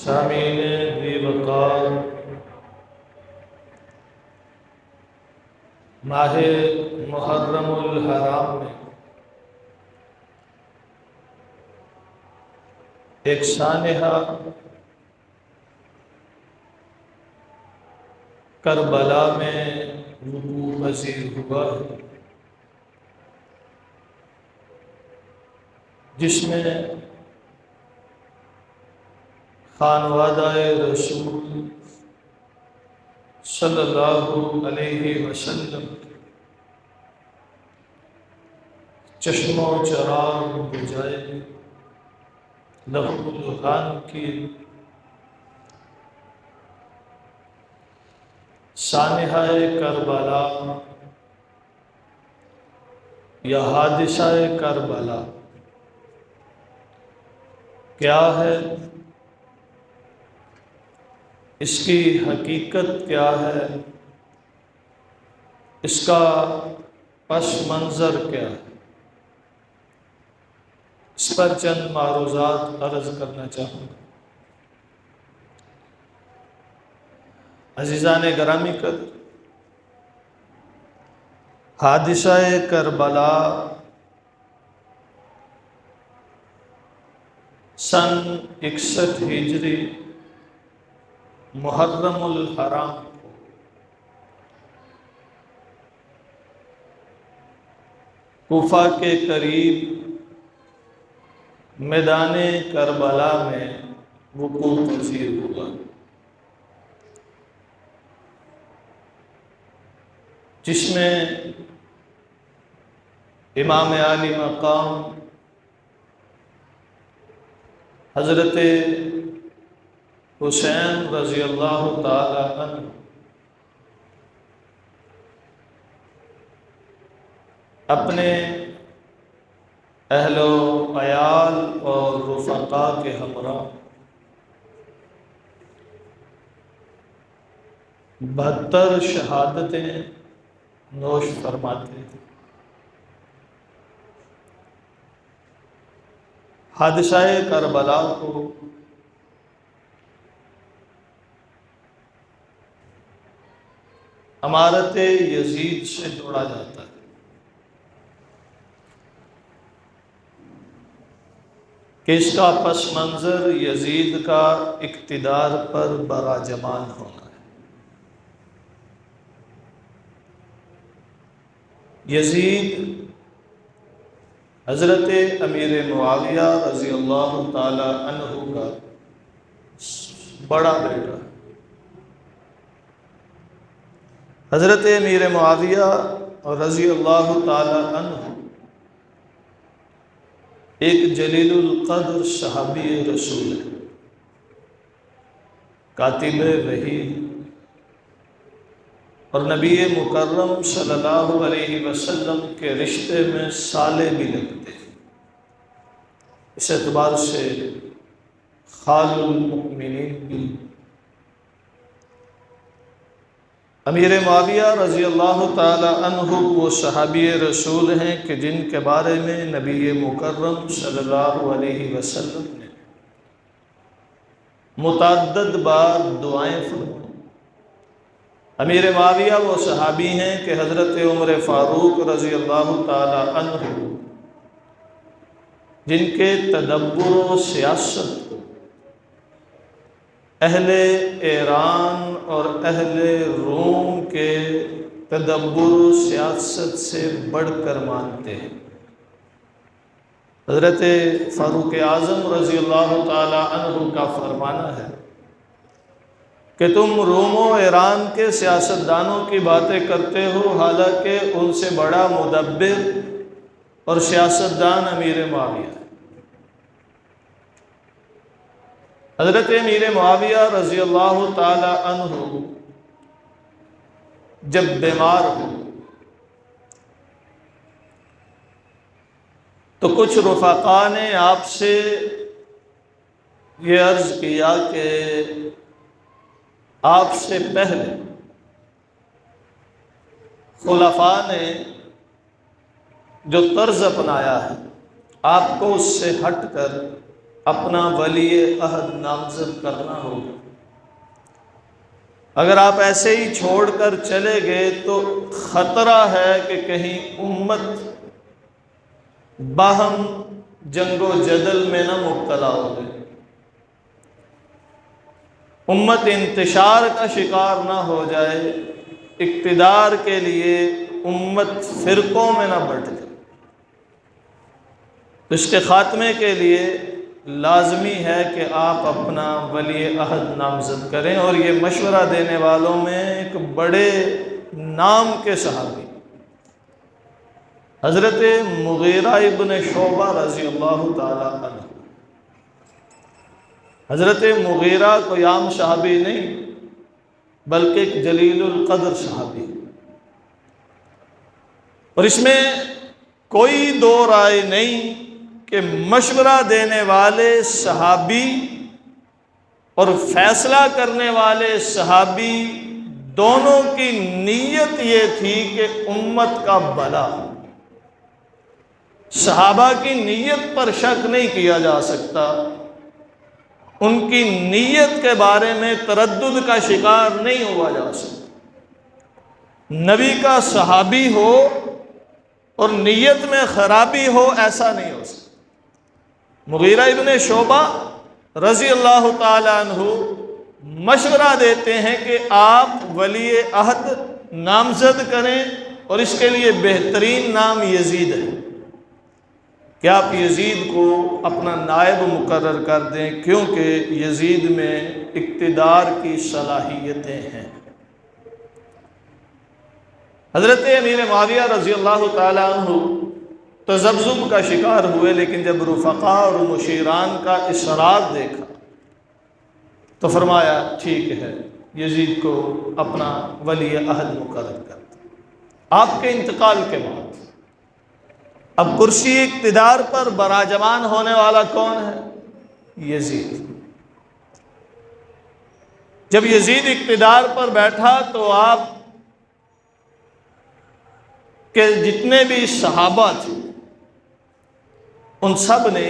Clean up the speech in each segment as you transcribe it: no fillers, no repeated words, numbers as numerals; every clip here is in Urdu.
سامعین ذی وقار، ماہ محرم الحرام میں ایک سانحہ کربلا میں وقوع پذیر ہوا ہے، جس میں خانوادہ رسول صلی اللہ علیہ وسلم چشم و چراغ بجھائے لہو لہان کی سانحہ کربلا یا حادثہ کربلا کیا ہے، اس کی حقیقت کیا ہے، اس کا پس منظر کیا ہے، اس پر چند معروضات عرض کرنا چاہوں گا۔ عزیزان گرامی قدر، حادثہ کربلا سن 61 ہجری محرم الحرام کوفہ کے قریب میدان کربلا میں وقوع پذیر ہوا، جس میں امام عالی مقام حضرت حسین رضی اللہ تعالی عنہ اپنے اہل و عیال اور رفقاء کے ہمراہ 72 شہادتیں نوش فرماتے تھے۔ حادثہ کربلا کو امارت یزید سے جوڑا جاتا ہے کہ اس کا پس منظر یزید کا اقتدار پر براجمان ہونا ہے۔ یزید حضرت امیر معاویہ رضی اللہ تعالی عنہ کا بڑا بیٹا ہے۔ حضرت امیر معاویہ رضی اللہ تعالی عنہ ایک جلیل القدر صحابی رسول ہے، کاتب وحی اور نبی مکرم صلی اللہ علیہ وسلم کے رشتے میں سالے بھی لگتے ہیں، اس اعتبار سے خال المؤمنین بھی۔ امیر معاویہ رضی اللہ تعالی عنہ وہ صحابی رسول ہیں کہ جن کے بارے میں نبی مکرم صلی اللہ علیہ وسلم نے متعدد بار دعائیں فرمائیں۔ امیر معاویہ وہ صحابی ہیں کہ حضرت عمر فاروق رضی اللہ تعالی عنہ جن کے تدبر و سیاست اہل ایران اور اہل روم کے تدبر و سیاست سے بڑھ کر مانتے ہیں۔ حضرت فاروق اعظم رضی اللہ تعالی عنہ کا فرمانا ہے کہ تم روم و ایران کے سیاستدانوں کی باتیں کرتے ہو، حالانکہ ان سے بڑا مدبر اور سیاستدان امیر معاویہ ہے۔ حضرت امیر معاویہ رضی اللہ تعالی عنہ جب بیمار ہو تو کچھ رفقاء نے آپ سے یہ عرض کیا کہ آپ سے پہلے خلفاء نے جو طرز اپنایا ہے آپ کو اس سے ہٹ کر اپنا ولی عہد نامزد کرنا ہوگا۔ اگر آپ ایسے ہی چھوڑ کر چلے گئے تو خطرہ ہے کہ کہیں امت باہم جنگ و جدل میں نہ مبتلا ہو جائے، امت انتشار کا شکار نہ ہو جائے، اقتدار کے لیے امت فرقوں میں نہ بٹ جائے۔ اس کے خاتمے کے لیے لازمی ہے کہ آپ اپنا ولی عہد نامزد کریں، اور یہ مشورہ دینے والوں میں ایک بڑے نام کے صحابی حضرت مغیرہ ابن شعبہ رضی اللہ تعالی عنہ۔ حضرت مغیرہ کوئی عام صحابی نہیں بلکہ ایک جلیل القدر صحابی، اور اس میں کوئی دو رائے نہیں کہ مشورہ دینے والے صحابی اور فیصلہ کرنے والے صحابی دونوں کی نیت یہ تھی کہ امت کا بھلا ہو۔ صحابہ کی نیت پر شک نہیں کیا جا سکتا، ان کی نیت کے بارے میں تردد کا شکار نہیں ہوا جا سکتا۔ نبی کا صحابی ہو اور نیت میں خرابی ہو، ایسا نہیں ہو سکتا۔ مغیرہ ابن شعبہ رضی اللہ تعالی عنہ مشورہ دیتے ہیں کہ آپ ولی عہد نامزد کریں، اور اس کے لیے بہترین نام یزید ہے کہ آپ یزید کو اپنا نائب مقرر کر دیں، کیونکہ یزید میں اقتدار کی صلاحیتیں ہیں۔ حضرت امیر معاویہ رضی اللہ تعالی عنہ تذبذب کا شکار ہوئے، لیکن جب رفقاء اور مشیران کا اصرار دیکھا تو فرمایا ٹھیک ہے، یزید کو اپنا ولی عہد مقرر کر دیں۔ آپ کے انتقال کے بعد اب کرسی اقتدار پر براجمان ہونے والا کون ہے؟ یزید۔ جب یزید اقتدار پر بیٹھا تو آپ کے جتنے بھی صحابہ تھے ان سب نے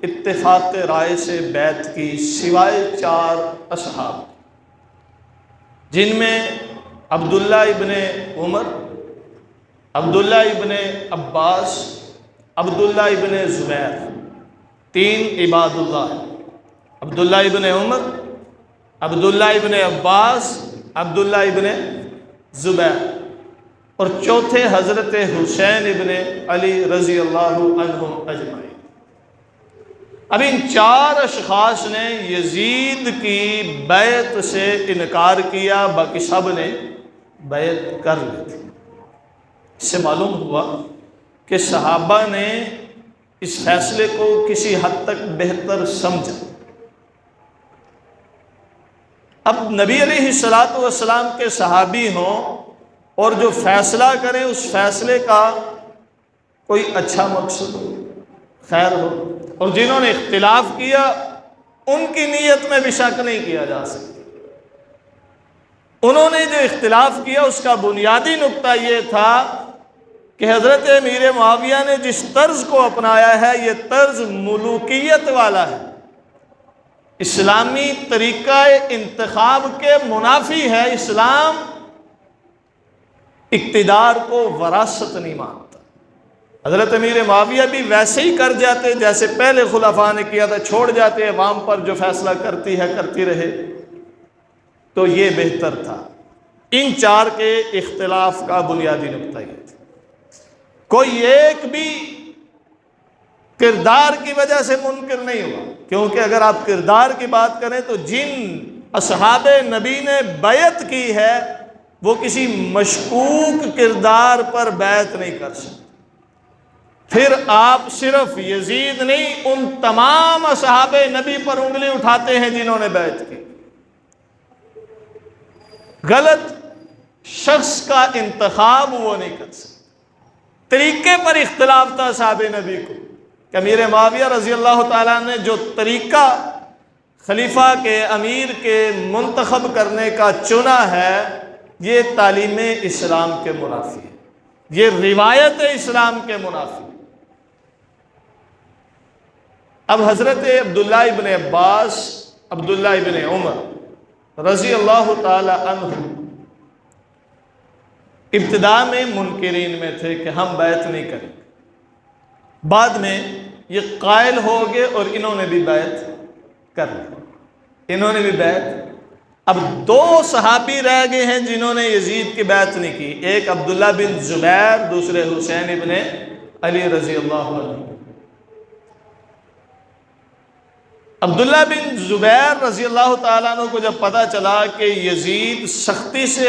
اتفاق رائے سے بیعت کی، سوائے 4 اصحاب جن میں عبداللہ ابن عمر، عبداللہ ابن عباس، عبداللہ ابن زبیر، 3 عباد اللہ، عبداللہ ابن عمر، عبداللہ ابن عباس، عبداللہ ابن زبیر، اور چوتھے حضرت حسین ابن علی رضی اللہ عنہم اجمعین۔ اب ان 4 اشخاص نے یزید کی بیعت سے انکار کیا، باقی سب نے بیعت کر لی تھی۔ اس سے معلوم ہوا کہ صحابہ نے اس فیصلے کو کسی حد تک بہتر سمجھا۔ اب نبی علیہ السلام کے صحابی ہوں اور جو فیصلہ کریں اس فیصلے کا کوئی اچھا مقصد ہو، خیر ہو، اور جنہوں نے اختلاف کیا ان کی نیت میں بھی شک نہیں کیا جا سکتا۔ انہوں نے جو اختلاف کیا اس کا بنیادی نقطہ یہ تھا کہ حضرت امیر معاویہ نے جس طرز کو اپنایا ہے یہ طرز ملوکیت والا ہے، اسلامی طریقہ انتخاب کے منافی ہے۔ اسلام اقتدار کو وراثت نہیں مانتا۔ حضرت امیر معاویہ بھی ویسے ہی کر جاتے جیسے پہلے خلفاء نے کیا تھا، چھوڑ جاتے عوام پر جو فیصلہ کرتی ہے کرتی رہے، تو یہ بہتر تھا۔ ان 4 کے اختلاف کا بنیادی نقطہ یہ تھا۔ کوئی ایک بھی کردار کی وجہ سے منکر نہیں ہوا، کیونکہ اگر آپ کردار کی بات کریں تو جن اصحاب نبی نے بیعت کی ہے وہ کسی مشکوک کردار پر بیعت نہیں کر سکتے۔ پھر آپ صرف یزید نہیں، ان تمام اصحاب نبی پر انگلی اٹھاتے ہیں جنہوں نے بیعت کی۔ غلط شخص کا انتخاب وہ نہیں کر سکتے۔ طریقے پر اختلاف تھا صحابہ نبی کو کہ امیر معاویہ رضی اللہ تعالیٰ نے جو طریقہ خلیفہ کے، امیر کے منتخب کرنے کا چنا ہے یہ تعلیم اسلام کے منافی ہے، یہ روایت اسلام کے منافی ہے۔ اب حضرت عبداللہ ابن عباس، عبداللہ ابن عمر رضی اللہ تعالی عنہ ابتدا میں منکرین میں تھے کہ ہم بیعت نہیں کریں، بعد میں یہ قائل ہو گئے اور انہوں نے بھی بیعت کر لی، انہوں نے بھی بیعت۔ اب دو صحابی رہ گئے ہیں جنہوں نے یزید کی بیعت نہیں کی، ایک عبداللہ بن زبیر، دوسرے حسین ابن علی رضی اللہ عنہ۔ عبداللہ بن زبیر رضی اللہ تعالیٰ عنہ کو جب پتہ چلا کہ یزید سختی سے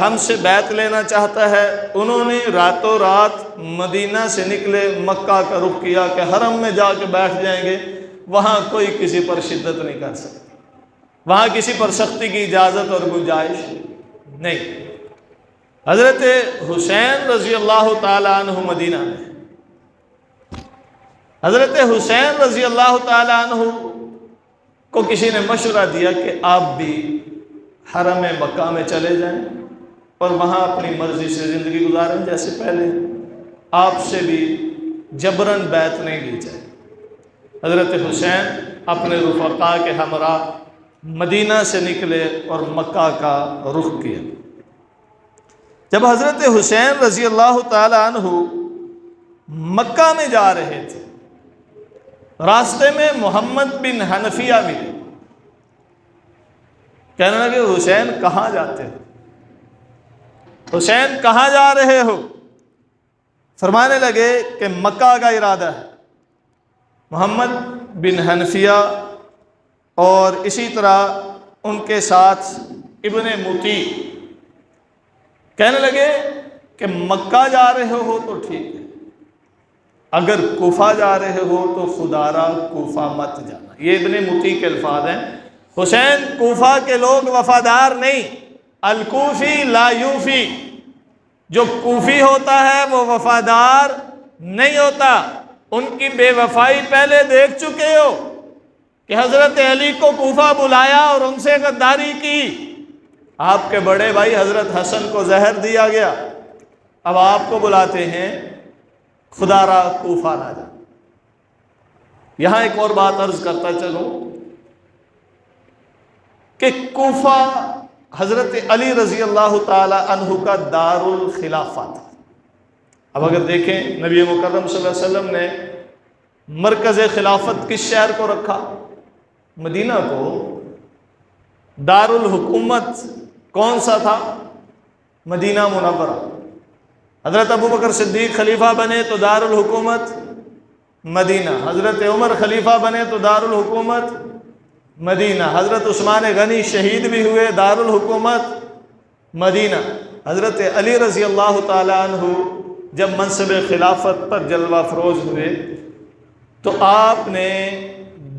ہم سے بیعت لینا چاہتا ہے، انہوں نے راتوں رات مدینہ سے نکلے، مکہ کا رخ کیا کہ حرم میں جا کے بیٹھ جائیں گے، وہاں کوئی کسی پر شدت نہیں کر سکتا، وہاں کسی پر سختی کی اجازت اور گنجائش نہیں۔ حضرت حسین رضی اللہ تعالیٰ عنہ مدینہ میں، حضرت حسین رضی اللہ تعالیٰ عنہ کو کسی نے مشورہ دیا کہ آپ بھی حرم مکہ میں چلے جائیں اور وہاں اپنی مرضی سے زندگی گزاریں جیسے پہلے، آپ سے بھی جبراً بیعت نہیں لی جائے۔ حضرت حسین اپنے رفقاء کے ہمراہ مدینہ سے نکلے اور مکہ کا رخ کیا۔ جب حضرت حسین رضی اللہ تعالی عنہ مکہ میں جا رہے تھے، راستے میں محمد بن حنفیہ ملے، کہنے لگے حسین کہاں جاتے ہو؟ حسین کہاں جا رہے ہو؟ فرمانے لگے کہ مکہ کا ارادہ ہے۔ محمد بن حنفیہ اور اسی طرح ان کے ساتھ ابن مطیع کہنے لگے کہ مکہ جا رہے ہو تو ٹھیک ہے، اگر کوفہ جا رہے ہو تو خدا را کوفہ مت جانا۔ یہ ابن مطیع کے الفاظ ہیں۔ حسین کوفہ کے لوگ وفادار نہیں، الکوفی لا یوفی، جو کوفی ہوتا ہے وہ وفادار نہیں ہوتا۔ ان کی بے وفائی پہلے دیکھ چکے ہو کہ حضرت علی کو کوفہ بلایا اور ان سے غداری کی، آپ کے بڑے بھائی حضرت حسن کو زہر دیا گیا، اب آپ کو بلاتے ہیں خدا را کوفہ نہ جا۔ یہاں ایک اور بات عرض کرتا چلوں کہ کوفہ حضرت علی رضی اللہ تعالی عنہ کا دار الخلافہ تھا۔ اب اگر دیکھیں نبی مکرم صلی اللہ علیہ وسلم نے مرکز خلافت کس شہر کو رکھا؟ مدینہ کو۔ دار الحکومت کون سا تھا؟ مدینہ منورہ۔ حضرت ابو بکر صدیق خلیفہ بنے تو دار الحکومت مدینہ، حضرت عمر خلیفہ بنے تو دار الحکومت مدینہ، حضرت عثمان غنی شہید بھی ہوئے، دار الحکومت مدینہ۔ حضرت علی رضی اللہ تعالی عنہ جب منصب خلافت پر جلوہ افروز ہوئے تو آپ نے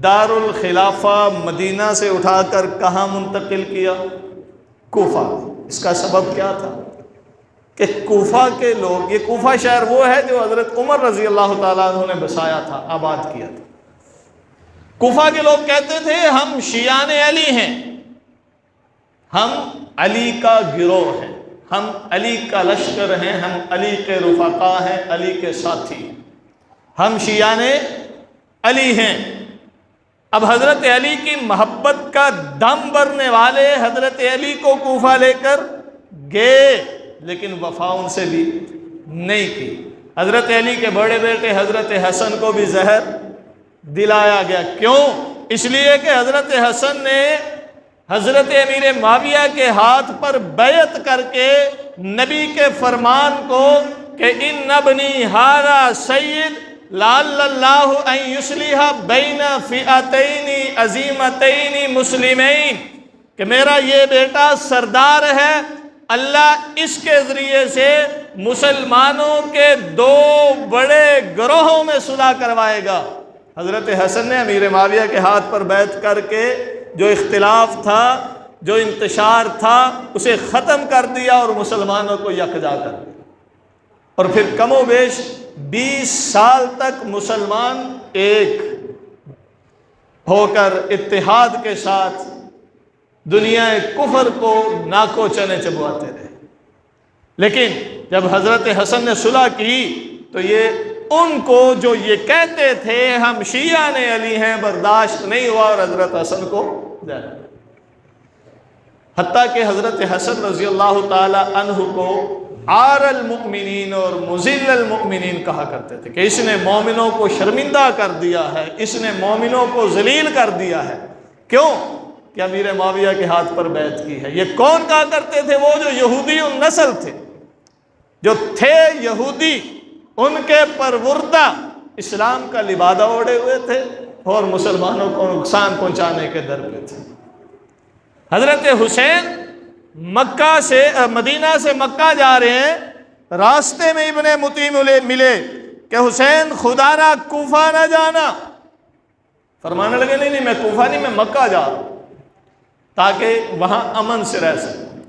دار الخلافہ مدینہ سے اٹھا کر کہاں منتقل کیا؟ کوفہ۔ اس کا سبب کیا تھا کہ کوفہ کے لوگ، یہ کوفہ شہر وہ ہے جو حضرت عمر رضی اللہ تعالیٰ عنہ نے بسایا تھا، آباد کیا تھا۔ کوفہ کے لوگ کہتے تھے ہم شیعان علی ہیں، ہم علی کا گروہ ہیں، ہم علی کا لشکر ہیں، ہم علی کے رفقا ہیں، علی کے ساتھی ہیں، ہم شیعان علی ہیں۔ اب حضرت علی کی محبت کا دم بھرنے والے حضرت علی کو کوفہ لے کر گئے، لیکن وفا ان سے بھی نہیں کی۔ حضرت علی کے بڑے بیٹے حضرت حسن کو بھی زہر دلایا گیا۔ کیوں؟ اس لیے کہ حضرت حسن نے حضرت امیر معاویہ کے ہاتھ پر بیعت کر کے نبی کے فرمان کو کہ ان ابنی ھذا سید لعل اللہ ان یصلح بین فئتین عظیمتین مسلمین، کہ میرا یہ بیٹا سردار ہے، اللہ اس کے ذریعے سے مسلمانوں کے دو بڑے گروہوں میں صلح کروائے گا۔ حضرت حسن نے امیر معاویہ کے ہاتھ پر بیعت کر کے جو اختلاف تھا، جو انتشار تھا، اسے ختم کر دیا اور مسلمانوں کو یکجا کر دیا، اور پھر کم و بیش 20 سال تک مسلمان ایک ہو کر اتحاد کے ساتھ دنیا کفر کو ناکو چنے چبواتے رہے۔ لیکن جب حضرت حسن نے صلح کی تو یہ ان کو جو یہ کہتے تھے ہم شیعہ نے علی ہیں برداشت نہیں ہوا اور حضرت حسن کو زیادہ، حتیٰ کہ حضرت حسن رضی اللہ تعالی عنہ کو عار المؤمنین اور مذل المؤمنین کہا کرتے تھے کہ اس نے مومنوں کو شرمندہ کر دیا ہے، اس نے مومنوں کو ذلیل کر دیا ہے۔ کیوں؟ کہ امیر معاویہ کے ہاتھ پر بیعت کی ہے۔ یہ کون کہا کرتے تھے؟ وہ جو یہودی النسل تھے، جو تھے یہودی، ان کے پروردہ اسلام کا لبادہ اوڑے ہوئے تھے اور مسلمانوں کو نقصان پہنچانے کے در پہ تھے۔ حضرت حسین مکہ سے مدینہ سے مکہ جا رہے ہیں، راستے میں ابن مطیع ملے کہ حسین خدا نہ کوفہ نہ جانا، فرمانے لگے نہیں میں کوفہ نہیں، میں مکہ جا رہا ہوں تاکہ وہاں امن سے رہ سکوں۔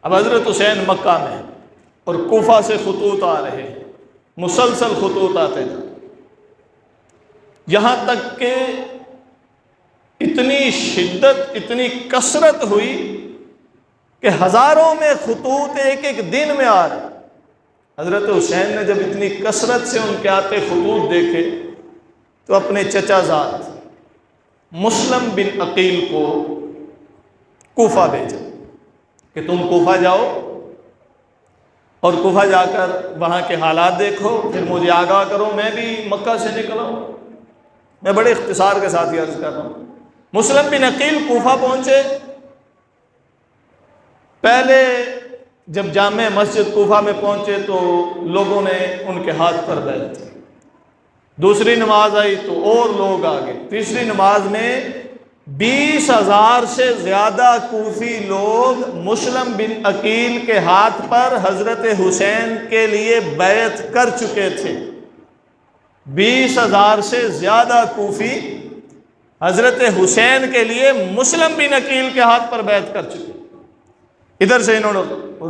اب حضرت حسین مکہ میں اور کوفہ سے خطوط آ رہے ہیں، مسلسل خطوط آتے تھے، یہاں تک کہ اتنی شدت اتنی کثرت ہوئی کہ ہزاروں میں خطوط ایک ایک دن میں آ رہے۔ حضرت حسین نے جب اتنی کثرت سے ان کے آتے خطوط دیکھے تو اپنے چچا زاد مسلم بن عقیل کو کوفہ بھیجا کہ تم کوفہ جاؤ اور کوفہ جا کر وہاں کے حالات دیکھو، پھر مجھے آگاہ کرو، میں بھی مکہ سے نکلا ہوں۔ میں بڑے اختصار کے ساتھ یہ عرض کر رہا ہوں۔ مسلم بن عقیل کوفہ پہنچے، پہلے جب جامع مسجد کوفہ میں پہنچے تو لوگوں نے ان کے ہاتھ پر بیعت کی، دوسری نماز آئی تو اور لوگ آگے، تیسری نماز میں 20,000 سے زیادہ کوفی لوگ مسلم بن عقیل کے ہاتھ پر حضرت حسین کے لیے بیعت کر چکے تھے۔ 20,000 سے زیادہ کوفی حضرت حسین کے لیے مسلم بن عقیل کے ہاتھ پر بیعت کر چکے۔ ادھر سے انہوں نے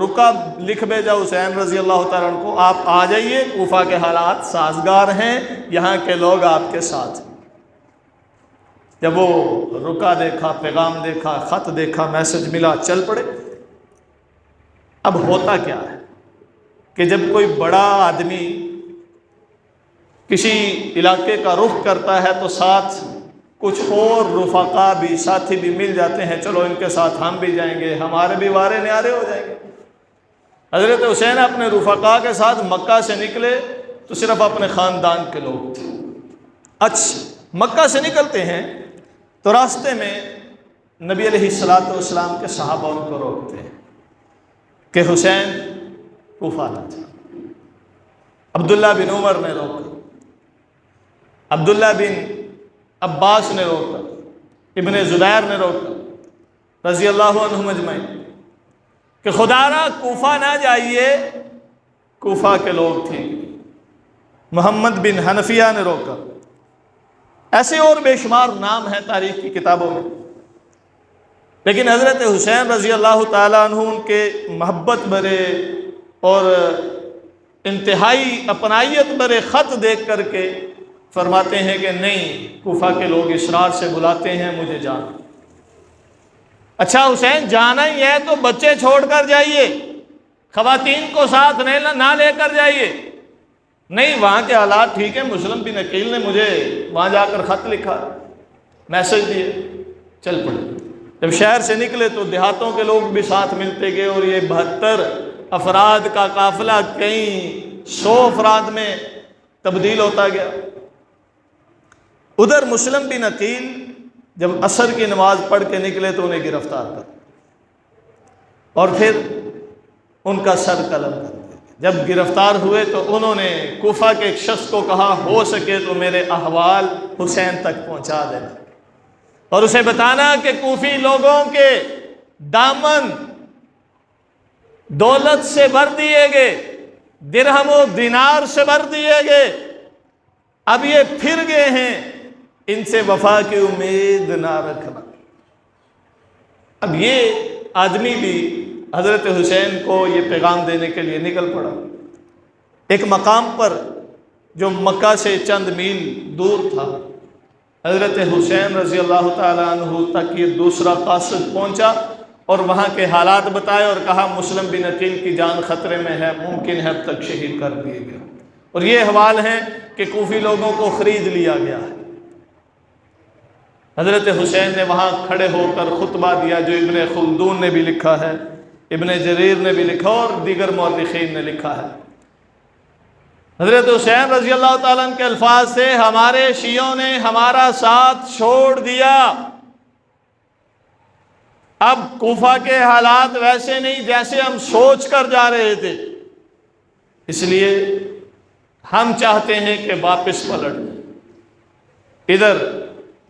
رکا، لکھ بھیجا حسین رضی اللہ تعالیٰ عنہ کو، آپ آ جائیے، کوفہ کے حالات سازگار ہیں، یہاں کے لوگ آپ کے ساتھ ہیں۔ جب وہ رکا، دیکھا، پیغام دیکھا، خط دیکھا، میسج ملا، چل پڑے۔ اب ہوتا کیا ہے کہ جب کوئی بڑا آدمی کسی علاقے کا رخ کرتا ہے تو ساتھ کچھ اور رفقا بھی، ساتھی بھی مل جاتے ہیں، چلو ان کے ساتھ ہم بھی جائیں گے، ہمارے بھی وارے نیارے ہو جائیں گے۔ حضرت حسین اپنے رفقا کے ساتھ مکہ سے نکلے تو صرف اپنے خاندان کے لوگ تھے۔ اچھا، مکہ سے نکلتے ہیں تو راستے میں نبی علیہ السلام کے صحابہ ان کو روکتے ہیں کہ حسین کوفہ نہ جا۔ عبداللہ بن عمر نے روکا، عبداللہ بن عباس نے روکا، ابن زبیر نے روکا رضی اللہ عنہم اجمعین کہ خدا را کوفہ نہ جائیے، کوفہ کے لوگ تھے۔ محمد بن حنفیہ نے روکا، ایسے اور بے شمار نام ہیں تاریخ کی کتابوں میں۔ لیکن حضرت حسین رضی اللہ تعالیٰ عنہ ان کے محبت بھرے اور انتہائی اپنائیت بھرے خط دیکھ کر کے فرماتے ہیں کہ نہیں، کوفہ کے لوگ اصرار سے بلاتے ہیں، مجھے جانا۔ اچھا حسین جانا ہی ہے تو بچے چھوڑ کر جائیے، خواتین کو ساتھ نہ لے کر جائیے۔ نہیں، وہاں کے حالات ٹھیک ہیں، مسلم بن عقیل نے مجھے وہاں جا کر خط لکھا، میسج دیے، چل پڑے۔ جب شہر سے نکلے تو دیہاتوں کے لوگ بھی ساتھ ملتے گئے اور یہ 72 افراد کا قافلہ کئی 100 افراد میں تبدیل ہوتا گیا۔ ادھر مسلم بن عقیل جب عصر کی نماز پڑھ کے نکلے تو انہیں گرفتار کر اور پھر ان کا سر قلم کر دیا۔ جب گرفتار ہوئے تو انہوں نے کوفہ کے ایک شخص کو کہا ہو سکے تو میرے احوال حسین تک پہنچا دینا اور اسے بتانا کہ کوفی لوگوں کے دامن دولت سے بھر دیے گئے، درہم و دینار سے بھر دیے گئے، اب یہ پھر گئے ہیں، ان سے وفا کی امید نہ رکھنا۔ اب یہ آدمی بھی حضرت حسین کو یہ پیغام دینے کے لیے نکل پڑا۔ ایک مقام پر جو مکہ سے چند میل دور تھا، حضرت حسین رضی اللہ تعالیٰ عنہ تک یہ دوسرا قاصد پہنچا اور وہاں کے حالات بتائے اور کہا مسلم بن عقیل کی جان خطرے میں ہے، ممکن ہے اب تک شہید کر دیے گئے۔ اور یہ احوال ہیں کہ کوفی لوگوں کو خرید لیا گیا ہے۔ حضرت حسین نے وہاں کھڑے ہو کر خطبہ دیا، جو ابن خلدون نے بھی لکھا ہے، ابن جریر نے بھی لکھا اور دیگر مورخین نے لکھا ہے۔ حضرت حسین رضی اللہ تعالیٰ عنہ کے الفاظ سے، ہمارے شیعوں نے ہمارا ساتھ چھوڑ دیا، اب کوفہ کے حالات ویسے نہیں جیسے ہم سوچ کر جا رہے تھے، اس لیے ہم چاہتے ہیں کہ واپس پلٹ جائیں۔ ادھر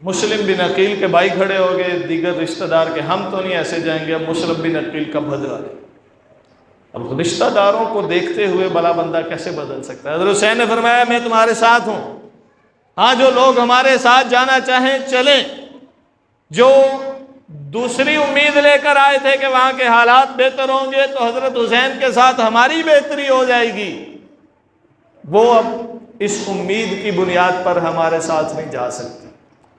مسلم بن عقیل کے بھائی کھڑے ہو گئے، دیگر رشتہ دار کے، ہم تو نہیں ایسے جائیں گے، اب مسلم بن عقیل کا بدلہ لیں۔ اب رشتہ داروں کو دیکھتے ہوئے بلا بندہ کیسے بدل سکتا ہے؟ حضرت حسین نے فرمایا میں تمہارے ساتھ ہوں، ہاں جو لوگ ہمارے ساتھ جانا چاہیں چلیں، جو دوسری امید لے کر آئے تھے کہ وہاں کے حالات بہتر ہوں گے تو حضرت حسین کے ساتھ ہماری بہتری ہو جائے گی، وہ اب اس امید کی بنیاد پر ہمارے ساتھ نہیں جا سکتے۔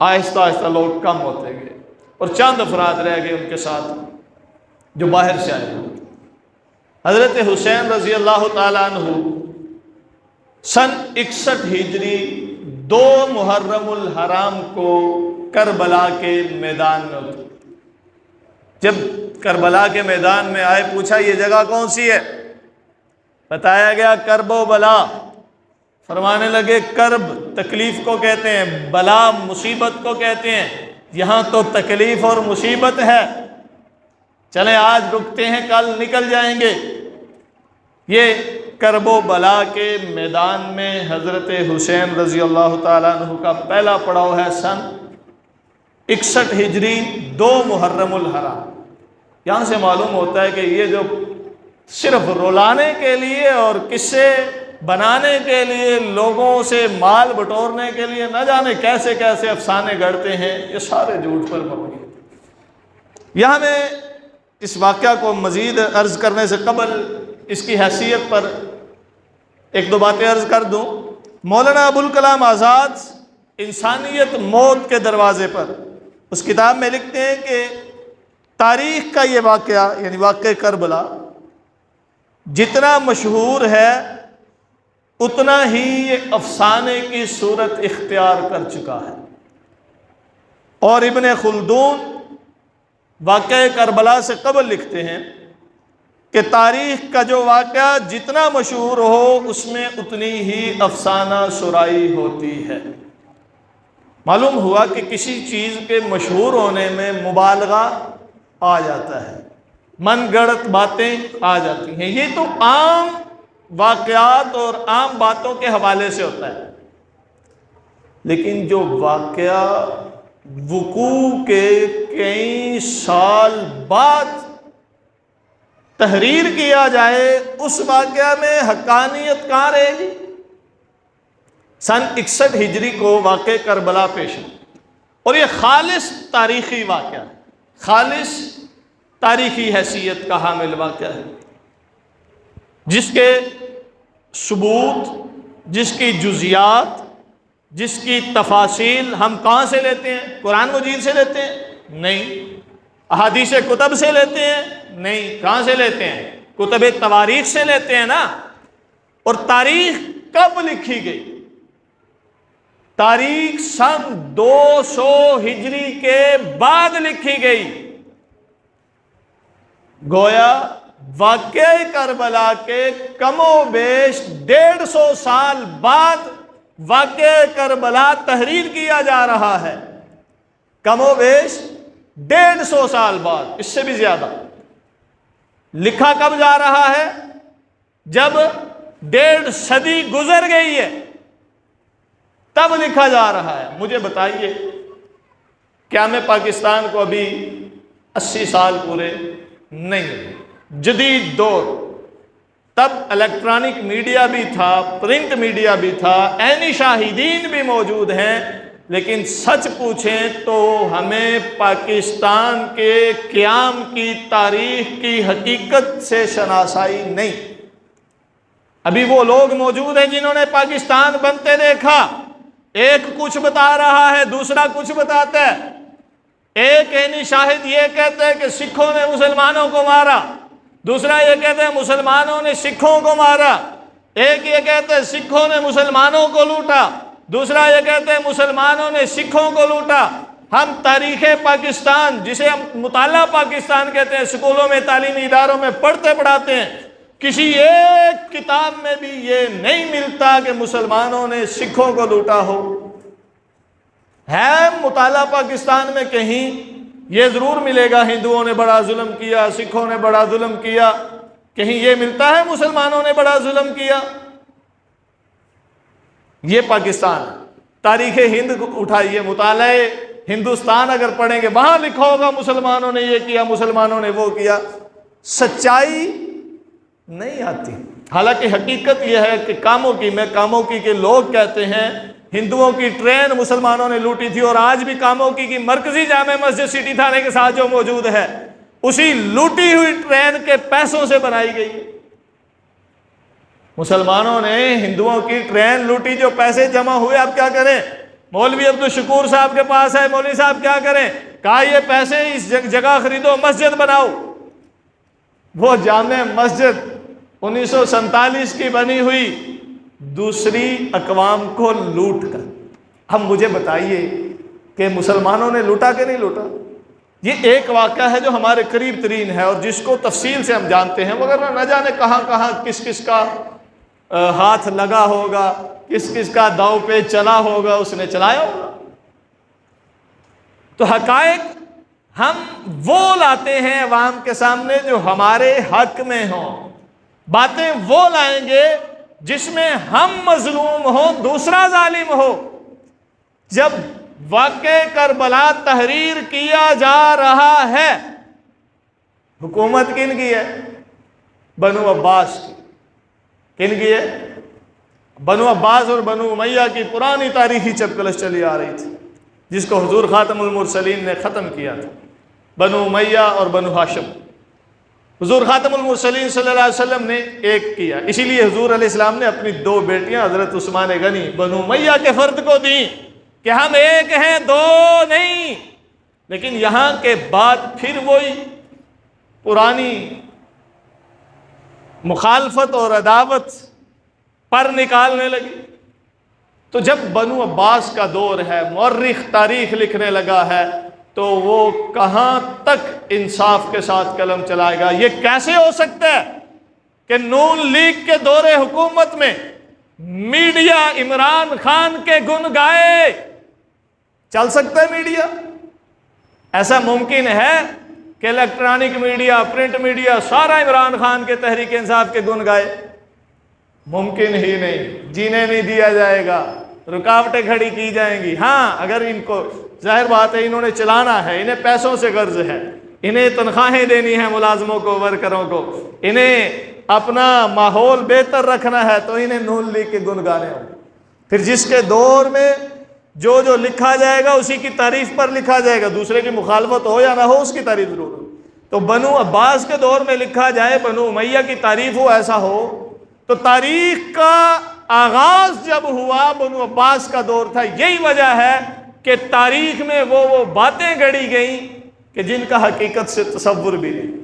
آہستہ آہستہ لوگ کم ہوتے گئے اور چند افراد رہ گئے ان کے ساتھ جو باہر سے آئے ہوئے۔ حضرت حسین رضی اللہ تعالیٰ عنہ سن 61 ہجری 2 محرم الحرام کو کربلا کے میدان میں اترے۔ جب کربلا کے میدان میں آئے، پوچھا یہ جگہ کون سی ہے؟ بتایا گیا کرب و بلا۔ فرمانے لگے کرب تکلیف کو کہتے ہیں، بلا مصیبت کو کہتے ہیں، یہاں تو تکلیف اور مصیبت ہے، چلیں آج رکتے ہیں کل نکل جائیں گے۔ یہ کرب و بلا کے میدان میں حضرت حسین رضی اللہ تعالیٰ عنہ کا پہلا پڑاؤ ہے سن 61 ہجری 2 محرم الحرام۔ یہاں سے معلوم ہوتا ہے کہ یہ جو صرف رلانے کے لیے اور قصے بنانے کے لیے، لوگوں سے مال بٹورنے کے لیے نہ جانے کیسے کیسے افسانے گڑھتے ہیں، یہ سارے جھوٹ پر مبنی ہے۔ یہاں میں اس واقعہ کو مزید عرض کرنے سے قبل اس کی حیثیت پر ایک دو باتیں عرض کر دوں۔ مولانا ابوالکلام آزاد انسانیت موت کے دروازے پر اس کتاب میں لکھتے ہیں کہ تاریخ کا یہ واقعہ یعنی واقعہ کربلا جتنا مشہور ہے اتنا ہی یہ افسانے کی صورت اختیار کر چکا ہے، اور ابن خلدون واقعہ کربلا سے قبل لکھتے ہیں کہ تاریخ کا جو واقعہ جتنا مشہور ہو اس میں اتنی ہی افسانہ سرائی ہوتی ہے۔ معلوم ہوا کہ کسی چیز کے مشہور ہونے میں مبالغہ آ جاتا ہے، من گڑت باتیں آ جاتی ہیں، یہ تو عام واقعات اور عام باتوں کے حوالے سے ہوتا ہے، لیکن جو واقعہ وقوع کے کئی سال بعد تحریر کیا جائے اس واقعہ میں حقانیت کہاں رہے گی؟ سن 61 ہجری کو واقع کربلا پیش ہے، اور یہ خالص تاریخی واقعہ ہے، خالص تاریخی حیثیت کا حامل واقعہ ہے، جس کے ثبوت، جس کی جزیات، جس کی تفاصیل ہم کہاں سے لیتے ہیں؟ قرآن مجید سے لیتے ہیں؟ نہیں۔ احادیث کتب سے لیتے ہیں؟ نہیں۔ کہاں سے لیتے ہیں؟ کتب تواریخ سے لیتے ہیں نا۔ اور تاریخ کب لکھی گئی؟ تاریخ سن 200 ہجری کے بعد لکھی گئی، گویا واقعہ کربلا کے کم و بیش 150 سال بعد واقعہ کربلا تحریر کیا جا رہا ہے، کم و بیش 150 سال بعد، اس سے بھی زیادہ۔ لکھا کب جا رہا ہے؟ جب 1.5 صدی گزر گئی ہے تب لکھا جا رہا ہے۔ مجھے بتائیے، کیا میں پاکستان کو ابھی 80 سال پورے نہیں ہوئے، جدید دور، تب الیکٹرانک میڈیا بھی تھا، پرنٹ میڈیا بھی تھا، عینی شاہدین بھی موجود ہیں، لیکن سچ پوچھیں تو ہمیں پاکستان کے قیام کی تاریخ کی حقیقت سے شناسائی نہیں۔ ابھی وہ لوگ موجود ہیں جنہوں نے پاکستان بنتے دیکھا، ایک کچھ بتا رہا ہے، دوسرا کچھ بتاتا ہے، ایک عینی شاہد یہ کہتا ہے کہ سکھوں نے مسلمانوں کو مارا، دوسرا یہ کہتا ہے مسلمانوں نے سکھوں کو مارا، ایک یہ کہتے ہیں سکھوں نے مسلمانوں کو لوٹا، دوسرا یہ کہتے ہیں مسلمانوں نے سکھوں کو لوٹا۔ ہم تاریخ پاکستان، جسے ہم مطالعہ پاکستان کہتے ہیں، اسکولوں میں تعلیمی اداروں میں پڑھتے پڑھاتے ہیں، کسی ایک کتاب میں بھی یہ نہیں ملتا کہ مسلمانوں نے سکھوں کو لوٹا ہو۔ ہے مطالعہ پاکستان میں کہیں یہ ضرور ملے گا ہندوؤں نے بڑا ظلم کیا، سکھوں نے بڑا ظلم کیا، کہیں یہ ملتا ہے مسلمانوں نے بڑا ظلم کیا؟ یہ پاکستان، تاریخ ہند اٹھائیے، مطالعہ ہندوستان اگر پڑھیں گے وہاں لکھا ہوگا مسلمانوں نے یہ کیا، مسلمانوں نے وہ کیا۔ سچائی نہیں آتی۔ حالانکہ حقیقت یہ ہے کہ کاموکی کے لوگ کہتے ہیں ہندوؤں کی ٹرین مسلمانوں نے لوٹی تھی، اور آج بھی کاموکی کی مرکزی جامع مسجد سٹی تھانے کے ساتھ جو موجود ہے اسی لوٹی ہوئی ٹرین کے پیسوں سے بنائی گئی۔ مسلمانوں نے ہندوؤں کی ٹرین لوٹی، جو پیسے جمع ہوئے اب کیا کریں؟ مولوی عبدالشکور صاحب کے پاس ہے، مولوی صاحب کیا کریں؟ کہا یہ پیسے اس جگہ خریدو، مسجد بناؤ۔ وہ جامع مسجد 1947 کی بنی ہوئی، دوسری اقوام کو لوٹ کر۔ اب مجھے بتائیے کہ مسلمانوں نے لوٹا کہ نہیں لوٹا؟ یہ ایک واقعہ ہے جو ہمارے قریب ترین ہے اور جس کو تفصیل سے ہم جانتے ہیں، مگر نہ جانے کہاں کہاں کس کس کا ہاتھ لگا ہوگا، کس کس کا داؤ پہ چلا ہوگا، اس نے چلایا ہوگا۔ تو حقائق ہم وہ لاتے ہیں عوام کے سامنے جو ہمارے حق میں ہوں، باتیں وہ لائیں گے جس میں ہم مظلوم ہوں، دوسرا ظالم ہو۔ جب واقع کربلا تحریر کیا جا رہا ہے، حکومت کن کی ہے؟ بنو عباس کی۔ کن کی ہے؟ بنو عباس اور بنو امیہ کی پرانی تاریخی چپکلش چلی آ رہی تھی، جس کو حضور خاتم المرسلین نے ختم کیا تھا، بنو امیہ اور بنو ہاشم۔ حضور خاتم المرسلین صلی اللہ علیہ وسلم نے ایک کیا، اسی لیے حضور علیہ السلام نے اپنی 2 بیٹیاں حضرت عثمان غنی بنو امیہ کے فرد کو دیں کہ ہم ایک ہیں، 2 نہیں۔ لیکن یہاں کے بعد پھر وہی پرانی مخالفت اور عداوت پر نکالنے لگی۔ تو جب بنو عباس کا دور ہے، مورخ تاریخ لکھنے لگا ہے، تو وہ کہاں تک انصاف کے ساتھ قلم چلائے گا؟ یہ کیسے ہو سکتا ہے کہ نون لیگ کے دور حکومت میں میڈیا عمران خان کے گن گائے؟ چل سکتا ہے میڈیا؟ ایسا ممکن ہے کہ الیکٹرانک میڈیا، پرنٹ میڈیا سارا عمران خان کے تحریک انصاف کے گن گائے؟ ممکن ہی نہیں، جینے نہیں دیا جائے گا، رکاوٹیں کھڑی کی جائیں گی۔ ہاں اگر ان کو، ظاہر بات ہے انہوں نے چلانا ہے، انہیں پیسوں سے غرض ہے، انہیں تنخواہیں دینی ہیں ملازموں کو، ورکروں کو، انہیں اپنا ماحول بہتر رکھنا ہے، تو انہیں نون لیگ کے گن گانے ہوں۔ پھر جس کے دور میں جو لکھا جائے گا اسی کی تعریف پر لکھا جائے گا، دوسرے کی مخالفت ہو یا نہ ہو اس کی تعریف ضرور ہو۔ تو بنو عباس کے دور میں لکھا جائے، بنو امیہ کی تعریف ہو، ایسا ہو، تو تاریخ کا آغاز جب ہوا بنو عباس کا دور تھا۔ یہی وجہ ہے کہ تاریخ میں وہ باتیں گڑی گئیں کہ جن کا حقیقت سے تصور بھی نہیں۔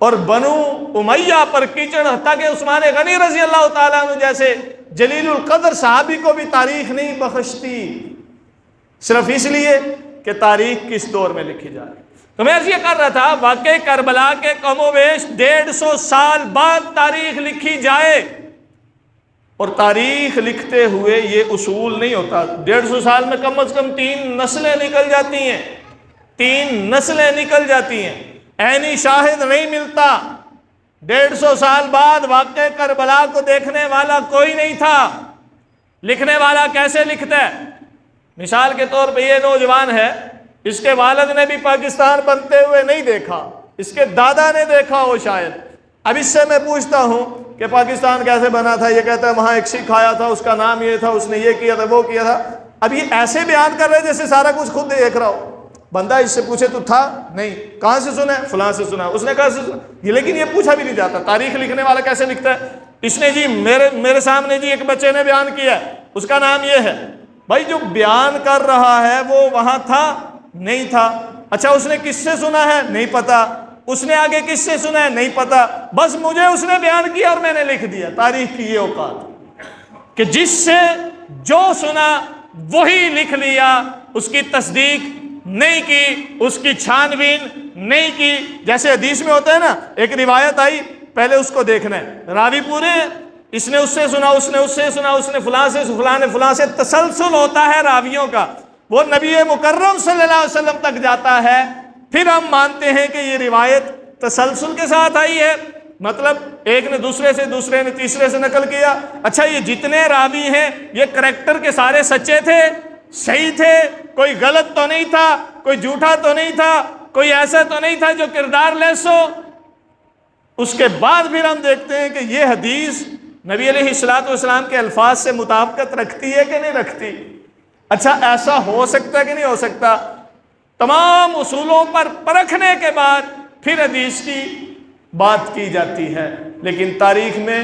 اور بنو امیہ پر کیچڑ، حتیٰ کہ عثمان غنی رضی اللہ تعالیٰ عنہ جیسے جلیل القدر صحابی کو بھی تاریخ نہیں بخشتی، صرف اس لیے کہ تاریخ کس دور میں لکھی جا رہی۔ تو میں عرض یہ کر رہا تھا، واقع کربلا کے کم و بیش 150 سال بعد تاریخ لکھی جائے، اور تاریخ لکھتے ہوئے یہ اصول نہیں ہوتا۔ 150 سال میں کم از کم 3 نسلیں نکل جاتی ہیں، 3 نسلیں نکل جاتی ہیں، عینی شاہد نہیں ملتا۔ 150 سال بعد واقع کربلا کو دیکھنے والا کوئی نہیں تھا، لکھنے والا کیسے لکھتا ہے؟ مثال کے طور پہ یہ نوجوان ہے، اس کے والد نے بھی پاکستان بنتے ہوئے نہیں دیکھا، اس کے دادا نے دیکھا ہو شاید۔ اب اس سے میں پوچھتا ہوں کہ پاکستان کیسے بنا تھا، یہ کہتا ہے وہاں ایک سکھ آیا تھا، اس کا نام یہ تھا، اس نے یہ کیا تھا، وہ کیا تھا۔ اب یہ ایسے بیان کر رہے جیسے سارا کچھ خود دیکھ رہا ہو۔ بندہ اس سے پوچھے تو تھا نہیں، کہاں سے سنا ہے؟ فلاں سے سنا، اس نے کہاں سے سنا، یہ لیکن یہ پوچھا بھی نہیں جاتا تاریخ لکھنے والا کیسے لکھتا ہے۔ اس نے جی میرے سامنے جی ایک بچے نے بیان کیا ہے، اس کا نام یہ ہے۔ بھائی جو بیان کر رہا ہے وہ وہاں تھا نہیں تھا؟ اچھا اس نے کس سے سنا ہے؟ نہیں پتا۔ اس نے آگے کس سے سنا ہے نہیں پتا، بس مجھے اس نے بیان کیا اور میں نے لکھ دیا۔ تاریخ کی یہ اوقات کہ جس سے جو سنا وہی لکھ لیا، اس کی تصدیق نہیں کی، اس کی چھان بین نہیں کی۔ جیسے حدیث میں ہوتا ہے نا، ایک روایت آئی، پہلے اس کو دیکھنا ہے، راوی پورے ہیں، اس نے اس سے سنا، اس نے اس سے سنا، اس نے فلاں سے، فلاں نے فلاں سے، تسلسل ہوتا ہے راویوں کا، وہ نبی مکرم صلی اللہ علیہ وسلم تک جاتا ہے، پھر ہم مانتے ہیں کہ یہ روایت تسلسل کے ساتھ آئی ہے، مطلب ایک نے دوسرے سے، دوسرے نے تیسرے سے نقل کیا۔ اچھا یہ جتنے راوی ہیں یہ کریکٹر کے سارے سچے تھے، صحیح تھے، کوئی غلط تو نہیں تھا، کوئی جھوٹا تو نہیں تھا، کوئی ایسا تو نہیں تھا جو کردار لیس ہو؟ اس کے بعد پھر ہم دیکھتے ہیں کہ یہ حدیث نبی علیہ السلام کے الفاظ سے مطابقت رکھتی ہے کہ نہیں رکھتی۔ اچھا ایسا ہو سکتا ہے کہ نہیں ہو سکتا؟ تمام اصولوں پر پرکھنے کے بعد پھر حدیث کی بات کی جاتی ہے، لیکن تاریخ میں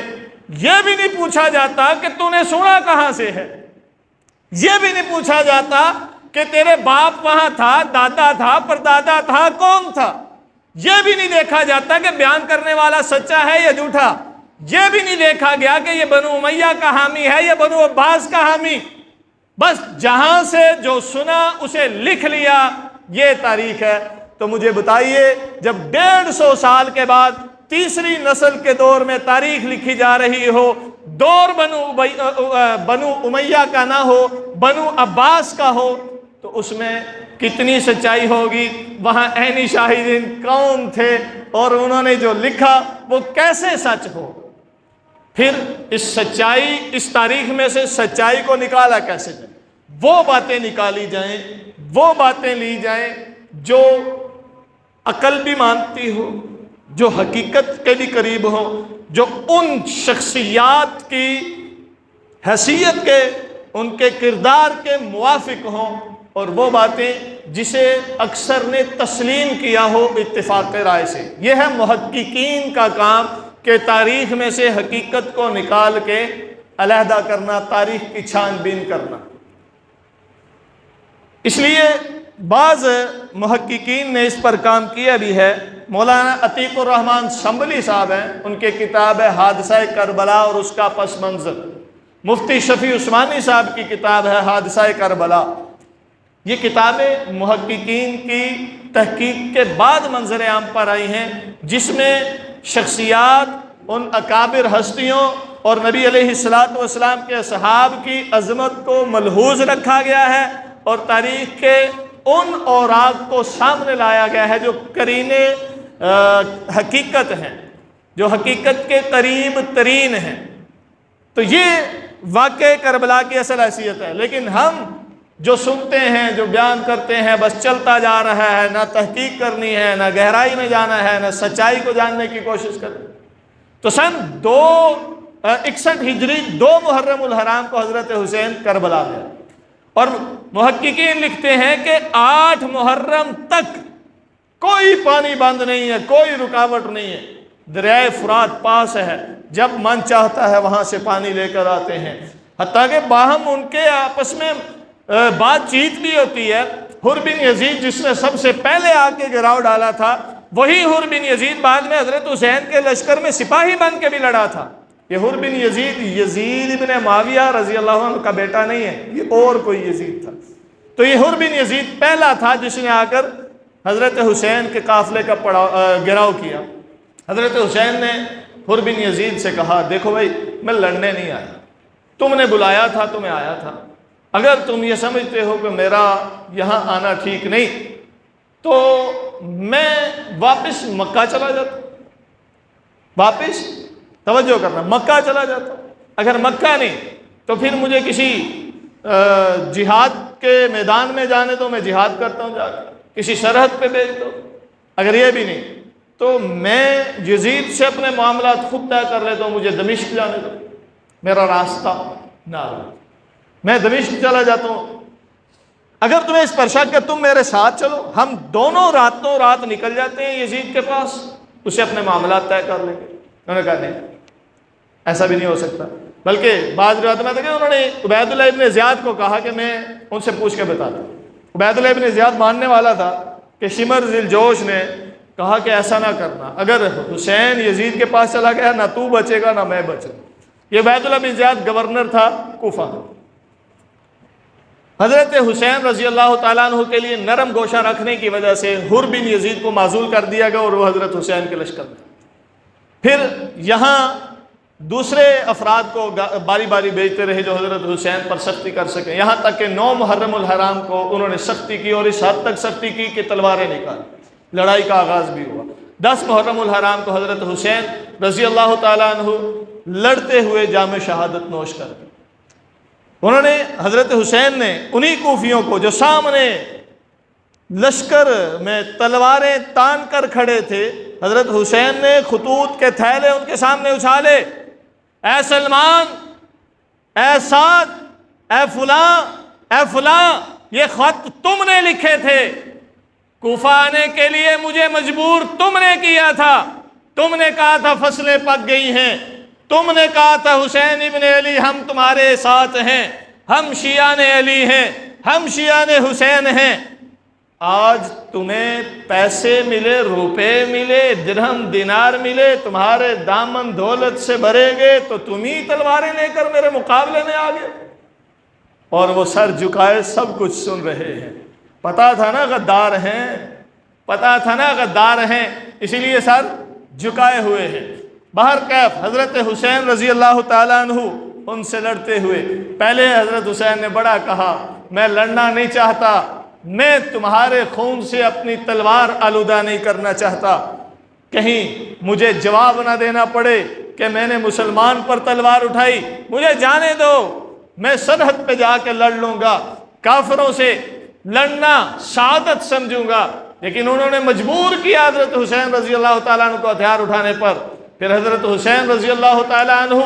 یہ بھی نہیں پوچھا جاتا کہ تو نے سنا کہاں سے ہے، یہ بھی نہیں پوچھا جاتا کہ تیرے باپ وہاں تھا، دادا تھا، پردادا تھا، کون تھا، یہ بھی نہیں دیکھا جاتا کہ بیان کرنے والا سچا ہے یا جھوٹا، یہ بھی نہیں دیکھا گیا کہ یہ بنو امیہ کا حامی ہے یا بنو عباس کا حامی، بس جہاں سے جو سنا اسے لکھ لیا، یہ تاریخ ہے۔ تو مجھے بتائیے جب 150 سال کے بعد تیسری نسل کے دور میں تاریخ لکھی جا رہی ہو، دور بنو امیہ کا نہ ہو، بنو عباس کا ہو، تو اس میں کتنی سچائی ہوگی؟ وہاں عینی شاہدین کون تھے اور انہوں نے جو لکھا وہ کیسے سچ ہو؟ پھر اس سچائی، اس تاریخ میں سے سچائی کو نکالا کیسے جائے؟ وہ باتیں نکالی جائیں، وہ باتیں لی جائیں جو عقل بھی مانتی ہو، جو حقیقت کے بھی قریب ہو، جو ان شخصیات کی حیثیت کے، ان کے کردار کے موافق ہوں، اور وہ باتیں جسے اکثر نے تسلیم کیا ہو اتفاق رائے سے۔ یہ ہے محققین کا کام کہ تاریخ میں سے حقیقت کو نکال کے علیحدہ کرنا، تاریخ کی چھان بین کرنا۔ اس لیے بعض محققین نے اس پر کام کیا بھی ہے۔ مولانا عتیق الرحمن شمبلی صاحب ہیں، ان کے کتاب ہے حادثہ کربلا اور اس کا پس منظر۔ مفتی شفیع عثمانی صاحب کی کتاب ہے حادثہ کربلا۔ یہ کتابیں محققین کی تحقیق کے بعد منظر عام پر آئی ہیں، جس میں شخصیات، ان اکابر ہستیوں اور نبی علیہ السلام کے اصحاب کی عظمت کو ملحوظ رکھا گیا ہے، اور تاریخ کے ان اوراق کو سامنے لایا گیا ہے جو قرینے حقیقت ہیں، جو حقیقت کے قریب ترین ہیں۔ تو یہ واقعہ کربلا کی اصل حیثیت ہے، لیکن ہم جو سنتے ہیں، جو بیان کرتے ہیں، بس چلتا جا رہا ہے، نہ تحقیق کرنی ہے، نہ گہرائی میں جانا ہے، نہ سچائی کو جاننے کی کوشش کرتے۔ تو سن 261 ہجری 2 محرم الحرام کو حضرت حسین کربلا میں، اور محققین لکھتے ہیں کہ 8 محرم تک کوئی پانی بند نہیں ہے، کوئی رکاوٹ نہیں ہے، دریائے فرات پاس ہے، جب من چاہتا ہے وہاں سے پانی لے کر آتے ہیں، حتیٰ کہ باہم ان کے آپس میں بات چیت بھی ہوتی ہے۔ حر بن یزید جس نے سب سے پہلے آ کے گراؤ ڈالا تھا، وہی حر بن یزید بعد میں حضرت حسین کے لشکر میں سپاہی بن کے بھی لڑا تھا۔ یہ حر بن یزید یزید ابن معاویہ رضی اللہ عنہ کا بیٹا نہیں ہے، یہ اور کوئی یزید تھا۔ تو یہ حر بن یزید پہلا تھا جس نے آ کر حضرت حسین کے قافلے کا گراؤ کیا۔ حضرت حسین نے حر بن یزید سے کہا، دیکھو بھائی میں لڑنے نہیں آیا، تم نے بلایا تھا تو میں آیا تھا، اگر تم یہ سمجھتے ہو کہ میرا یہاں آنا ٹھیک نہیں تو میں واپس مکہ چلا جاتا ہوں، واپس توجہ کرنا، مکہ چلا جاتا ہوں، اگر مکہ نہیں تو پھر مجھے کسی جہاد کے میدان میں جانے دو، میں جہاد کرتا ہوں، جا کر کسی سرحد پہ بھیج دو، اگر یہ بھی نہیں تو میں یزید سے اپنے معاملات خود طے کر لیتا ہوں، مجھے دمشق جانے دو، میرا راستہ نہ رہا، میں دمشق چلا جاتا ہوں۔ اگر تمہیں اس پر شک کہ تم میرے ساتھ چلو، ہم دونوں راتوں رات نکل جاتے ہیں یزید کے پاس، اسے اپنے معاملات طے کر لیں گے۔ انہوں نے کہا نہیں، ایسا بھی نہیں ہو سکتا، بلکہ بعض روایت میں کہ انہوں نے عبید اللہ ابن زیاد کو کہا کہ میں ان سے پوچھ کے بتاتا ہوں۔ عبید اللہ ابن زیاد ماننے والا تھا کہ شمر ذی الجوش نے کہا کہ ایسا نہ کرنا، اگر حسین یزید کے پاس چلا گیا نہ تو بچے گا نہ میں بچوں۔ یہ عبید اللہ بن زیاد گورنر تھا کوفہ۔ حضرت حسین رضی اللہ تعالیٰ عنہ کے لیے نرم گوشہ رکھنے کی وجہ سے حر بن یزید کو معزول کر دیا گیا اور وہ حضرت حسین کے لشکر میں۔ پھر یہاں دوسرے افراد کو باری باری بھیجتے رہے جو حضرت حسین پر سختی کر سکیں، یہاں تک کہ 9 محرم الحرام کو انہوں نے سختی کی، اور اس حد تک سختی کی کہ تلواریں نکالی، لڑائی کا آغاز بھی ہوا۔ 10 محرم الحرام کو حضرت حسین رضی اللہ تعالیٰ عنہ لڑتے ہوئے جام شہادت نوش کر دی۔ انہوں نے حضرت حسین نے انہی کوفیوں کو جو سامنے لشکر میں تلواریں تان کر کھڑے تھے، حضرت حسین نے خطوط کے تھیلے ان کے سامنے اچھالے، اے سلمان، اے سعد، اے فلاں، اے فلاں، یہ خط تم نے لکھے تھے، کوفہ آنے کے لیے مجھے مجبور تم نے کیا تھا، تم نے کہا تھا فصلیں پک گئی ہیں، تم نے کہا تھا حسین ابن علی ہم تمہارے ساتھ ہیں، ہم شیعان علی ہیں، ہم شیعان حسین ہیں۔ آج تمہیں پیسے ملے، روپے ملے، درہم دینار ملے، تمہارے دامن دولت سے بھرے گے تو تم ہی تلواریں لے کر میرے مقابلے میں آ گئے۔ اور وہ سر جھکائے سب کچھ سن رہے ہیں، پتا تھا نا غدار ہیں، پتا تھا نا غدار ہیں، اسی لیے سر جھکائے ہوئے ہیں۔ بہرکیف حضرت حسین رضی اللہ تعالیٰ عنہ ان سے لڑتے ہوئے، پہلے حضرت حسین نے بڑا کہا میں لڑنا نہیں چاہتا، میں تمہارے خون سے اپنی تلوار آلودہ نہیں کرنا چاہتا، کہیں مجھے جواب نہ دینا پڑے کہ میں نے مسلمان پر تلوار اٹھائی، مجھے جانے دو، میں سرحد پہ جا کے لڑ لوں گا، کافروں سے لڑنا شہادت سمجھوں گا۔ لیکن انہوں نے مجبور کیا حضرت حسین رضی اللہ تعالیٰ عنہ کو ہتھیار اٹھانے پر۔ پھر حضرت حسین رضی اللہ تعالیٰ عنہ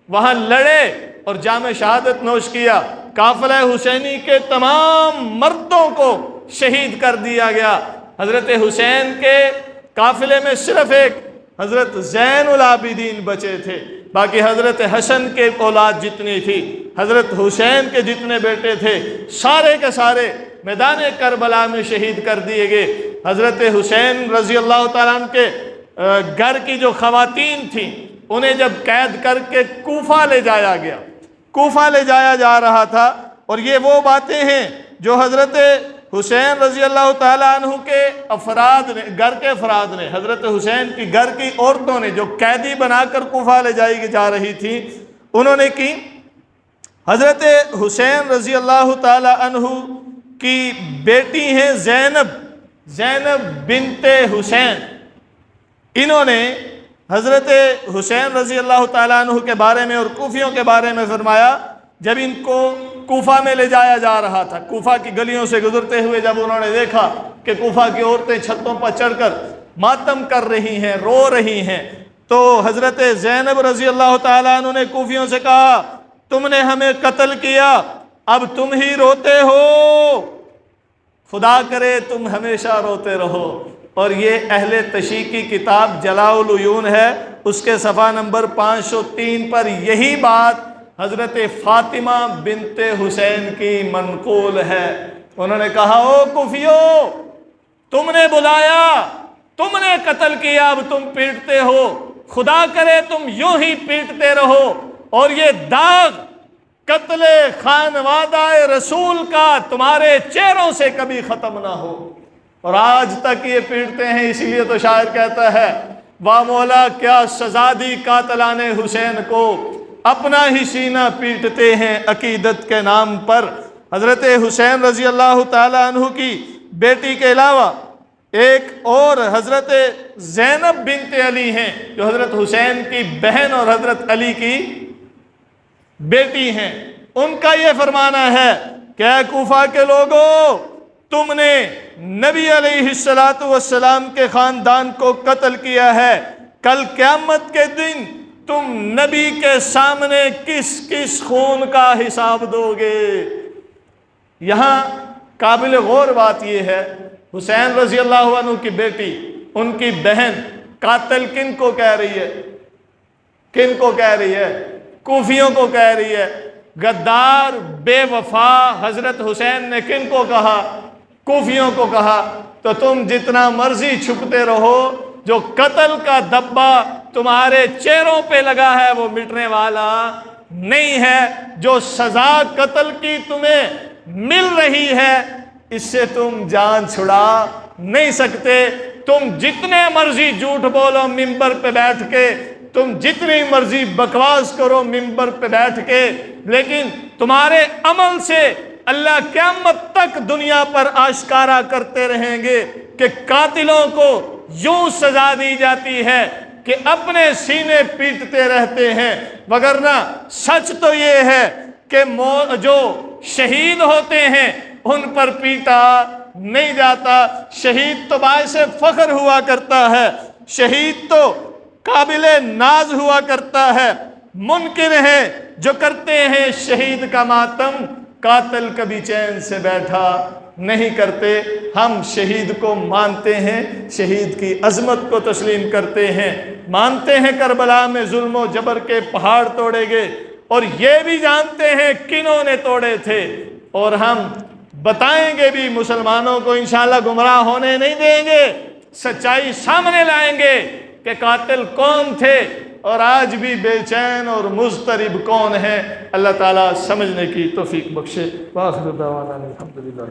وہاں لڑے اور جام شہادت نوش کیا۔ قافلہ حسینی کے تمام مردوں کو شہید کر دیا گیا۔ حضرت حسین کے قافلے میں صرف ایک حضرت زین العابدین بچے تھے، باقی حضرت حسن کے اولاد جتنی تھی، حضرت حسین کے جتنے بیٹے تھے، سارے کے سارے میدان کربلا میں شہید کر دیے گئے۔ حضرت حسین رضی اللہ تعالیٰ عنہ کے گھر کی جو خواتین تھیں انہیں جب قید کر کے کوفہ لے جایا گیا، کوفہ لے جایا جا رہا تھا، اور یہ وہ باتیں ہیں جو حضرت حسین رضی اللہ تعالیٰ عنہ کے افراد نے، گھر کے افراد نے، حضرت حسین کی گھر کی عورتوں نے جو قیدی بنا کر کوفہ لے جائی جا رہی تھی، انہوں نے کی۔ حضرت حسین رضی اللہ تعالیٰ عنہ کی بیٹی ہیں زینب بنت حسین، انہوں نے حضرت حسین رضی اللہ تعالیٰ عنہ کے بارے میں اور کوفیوں کے بارے میں فرمایا، جب ان کو کوفہ میں لے جایا جا رہا تھا، کوفہ کی گلیوں سے گزرتے ہوئے جب انہوں نے دیکھا کہ کوفہ کی عورتیں چھتوں پر چڑھ کر ماتم کر رہی ہیں، رو رہی ہیں، تو حضرت زینب رضی اللہ تعالیٰ عنہ نے کوفیوں سے کہا تم نے ہمیں قتل کیا، اب تم ہی روتے ہو، خدا کرے تم ہمیشہ روتے رہو۔ اور یہ اہل تشیع کی کتاب جلاء العیون ہے، اس کے صفحہ نمبر 503 پر یہی بات حضرت فاطمہ بنت حسین کی منقول ہے۔ انہوں نے کہا او کوفیو، تم نے بلایا، تم نے قتل کیا، اب تم پیٹتے ہو، خدا کرے تم یوں ہی پیٹتے رہو اور یہ داغ قتل خانوادہ رسول کا تمہارے چہروں سے کبھی ختم نہ ہو۔ اور آج تک یہ پیٹتے ہیں، اسی لیے تو شاعر کہتا ہے وا مولا کیا سزا دی قاتلان حسین کو، اپنا ہی سینہ پیٹتے ہیں عقیدت کے نام پر۔ حضرت حسین رضی اللہ تعالیٰ عنہ کی بیٹی کے علاوہ ایک اور حضرت زینب بنت علی ہیں جو حضرت حسین کی بہن اور حضرت علی کی بیٹی ہیں۔ ان کا یہ فرمانا ہے کہ اے کوفہ کے لوگوں، تم نے نبی علیہ السلام کے خاندان کو قتل کیا ہے، کل قیامت کے دن تم نبی کے سامنے کس کس خون کا حساب دو گے۔ یہاں قابل غور بات یہ ہے، حسین رضی اللہ عنہ کی بیٹی، ان کی بہن قاتل کن کو کہہ رہی ہے؟ کن کو کہہ رہی ہے؟ کوفیوں کو کہہ رہی ہے۔ غدار بے وفا حضرت حسین نے کن کو کہا؟ کوفیوں کو کہا تو تم جتنا مرضی چھپتے رہو، جو قتل کا دبا تمہارے چہروں پہ لگا ہے وہ مٹنے والا نہیں ہے، جو سزا قتل کی تمہیں مل رہی ہے اس سے تم جان چھڑا نہیں سکتے۔ تم جتنے مرضی جھوٹ بولو منبر پہ بیٹھ کے، تم جتنی مرضی بکواس کرو منبر پہ بیٹھ کے، لیکن تمہارے عمل سے اللہ قیامت تک دنیا پر آشکارا کرتے رہیں گے کہ قاتلوں کو یوں سزا دی جاتی ہے کہ اپنے سینے پیٹتے رہتے ہیں، وگرنہ سچ تو یہ ہے کہ جو شہید ہوتے ہیں ان پر پیٹا نہیں جاتا۔ شہید تو باعث فخر ہوا کرتا ہے، شہید تو قابل ناز ہوا کرتا ہے۔ منکر ہیں جو کرتے ہیں شہید کا ماتم، قاتل کبھی چین سے بیٹھا نہیں کرتے۔ ہم شہید کو مانتے ہیں، شہید کی عظمت کو تسلیم کرتے ہیں، مانتے ہیں کربلا میں ظلم و جبر کے پہاڑ توڑے گئے، اور یہ بھی جانتے ہیں کنہوں نے توڑے تھے، اور ہم بتائیں گے بھی، مسلمانوں کو انشاءاللہ گمراہ ہونے نہیں دیں گے، سچائی سامنے لائیں گے کہ قاتل کون تھے اور آج بھی بے چین اور مضطرب کون ہے۔ اللہ تعالیٰ سمجھنے کی توفیق بخشے۔ وآخر دعوانا الحمدللہ۔